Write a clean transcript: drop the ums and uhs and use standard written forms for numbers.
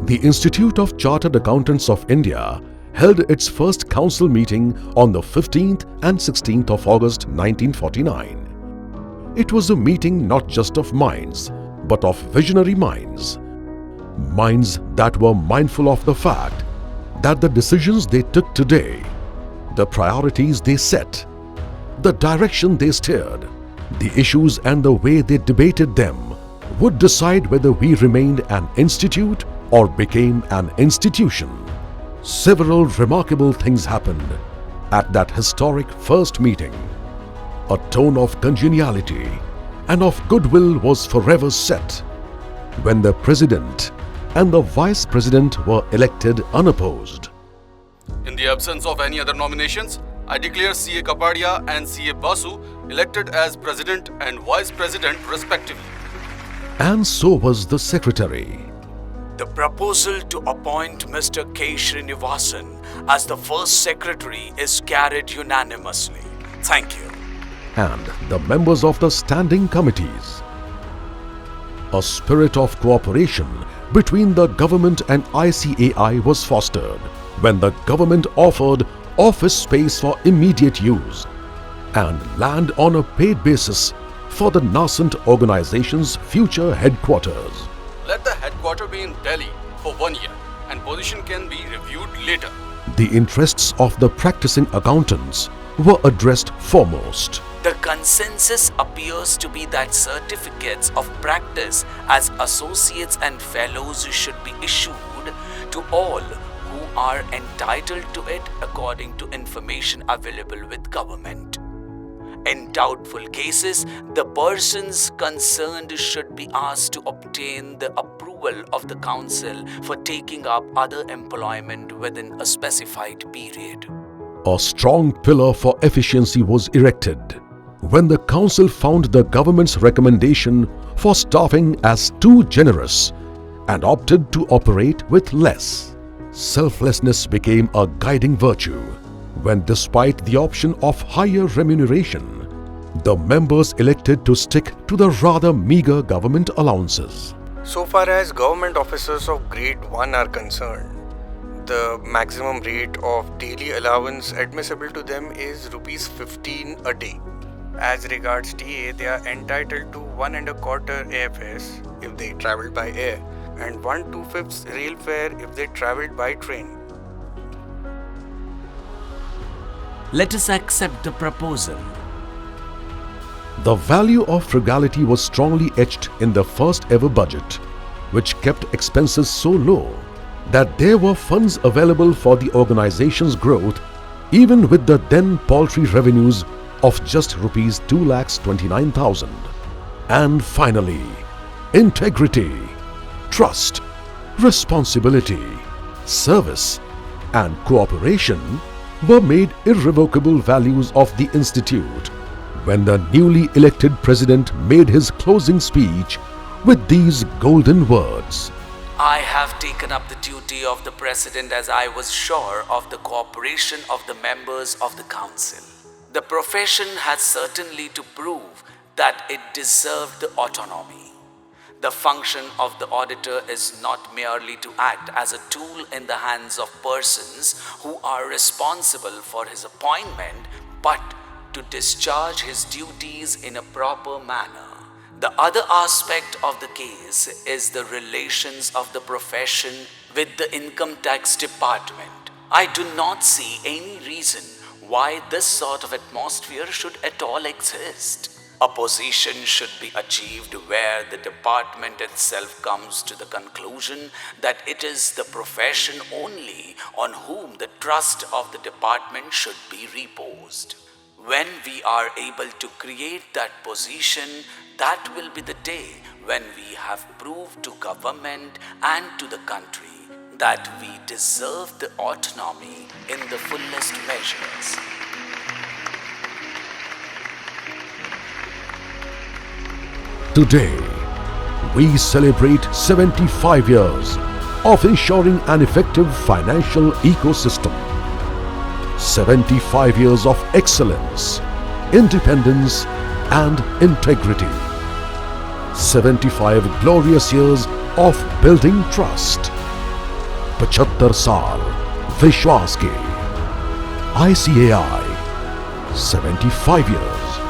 The Institute of Chartered Accountants of India held its first council meeting on the 15th and 16th of August 1949. It was a meeting not just of minds, but of visionary minds. Minds that were mindful of the fact that the decisions they took today, the priorities they set, the direction they steered, the issues and the way they debated them would decide whether we remained an institute or became an institution. Several remarkable things happened at that historic first meeting. A tone of congeniality and of goodwill was forever set when the President and the Vice President were elected unopposed. In the absence of any other nominations, I declare C.A. Kapadia and C.A. Basu elected as President and Vice President respectively. And so was the Secretary. The proposal to appoint Mr. K. Srinivasan as the first Secretary is carried unanimously. Thank you. And the members of the standing committees. A spirit of cooperation between the government and ICAI was fostered when the government offered office space for immediate use and land on a paid basis for the nascent organization's future headquarters. Let the headquarters be in Delhi for 1 year and position can be reviewed later. The interests of the practicing accountants were addressed foremost. The consensus appears to be that certificates of practice as associates and fellows should be issued to all who are entitled to it according to information available with government. In doubtful cases, the persons concerned should be asked to obtain the approval of the council for taking up other employment within a specified period. A strong pillar for efficiency was erected when the council found the government's recommendation for staffing as too generous and opted to operate with less. Selflessness became a guiding virtue when, despite the option of higher remuneration, the members elected to stick to the rather meager government allowances. So far as government officers of grade 1 are concerned, the maximum rate of daily allowance admissible to them is Rs 15 a day. As regards TA, they are entitled to 1 1/4 AFS if they travel by air and 1/2 rail fare if they traveled by train. Let us accept the proposal. The value of frugality was strongly etched in the first ever budget, which kept expenses so low that there were funds available for the organization's growth even with the then paltry revenues of just Rs 2,29,000. And finally, integrity, trust, responsibility, service and cooperation were made irrevocable values of the institute when the newly elected president made his closing speech with these golden words. I have taken up the duty of the President as I was sure of the cooperation of the members of the Council. The profession has certainly to prove that it deserved the autonomy. The function of the auditor is not merely to act as a tool in the hands of persons who are responsible for his appointment, but to discharge his duties in a proper manner. The other aspect of the case is the relations of the profession with the income tax department. I do not see any reason why this sort of atmosphere should at all exist. A position should be achieved where the department itself comes to the conclusion that it is the profession only on whom the trust of the department should be reposed. When we are able to create that position, that will be the day when we have proved to government and to the country that we deserve the autonomy in the fullest measures. Today, we celebrate 75 years of ensuring an effective financial ecosystem. 75 years of excellence, independence and integrity. 75 glorious years of building trust. 75 साल विश्वास के। ICAI 75 years.